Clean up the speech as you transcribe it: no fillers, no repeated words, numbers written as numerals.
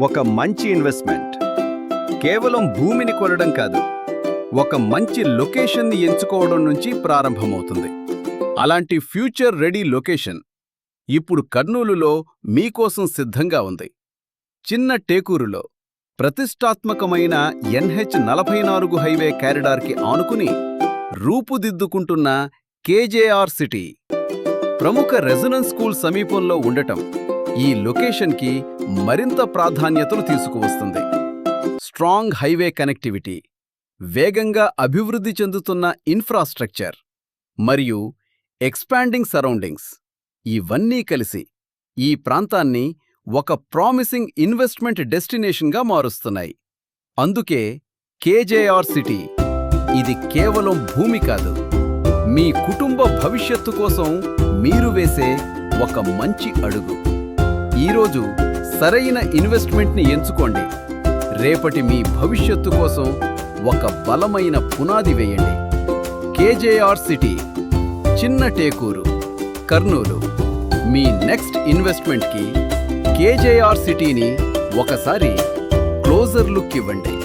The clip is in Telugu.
ఒక మంచి ఇన్వెస్ట్మెంట్ కేవలం భూమిని కొనడం కాదు, ఒక మంచి లొకేషన్ని ఎంచుకోవడం నుంచి ప్రారంభమవుతుంది. అలాంటి ఫ్యూచర్ రెడీ లొకేషన్ ఇప్పుడు కర్నూలులో మీకోసం సిద్ధంగా ఉంది. చిన్న టేకూరులో ప్రతిష్టాత్మకమైన NH-44 హైవే కారిడార్కి ఆనుకుని రూపుదిద్దుకుంటున్న కేజేఆర్ సిటీ. ప్రముఖ రెసిడెన్స్ స్కూల్ సమీపంలో ఉండటం ఈ లొకేషన్కి మరింత ప్రాధాన్యతను తీసుకువస్తుంది. స్ట్రాంగ్ హైవే కనెక్టివిటీ, వేగంగా అభివృద్ధి చెందుతున్న ఇన్ఫ్రాస్ట్రక్చర్ మరియు ఎక్స్పాండింగ్ సరౌండింగ్స్ ఇవన్నీ కలిసి ఈ ప్రాంతాన్ని ఒక ప్రామిసింగ్ ఇన్వెస్ట్మెంట్ డెస్టినేషన్గా మారుస్తున్నాయి. అందుకే కేజేఆర్ సిటీ ఇది కేవలం భూమి కాదు, మీ కుటుంబ భవిష్యత్తు కోసం మీరు వేసే ఒక మంచి అడుగు. ఈరోజు సరైన ఇన్వెస్ట్మెంట్ని ఎంచుకోండి. రేపటి మీ భవిష్యత్తు కోసం ఒక బలమైన పునాది వేయండి. కేజేఆర్ సిటీ, చిన్న టేకూరు, కర్నూలు. మీ నెక్స్ట్ ఇన్వెస్ట్మెంట్కి కేజేఆర్ సిటీని ఒకసారి క్లోజర్ లుక్ ఇవ్వండి.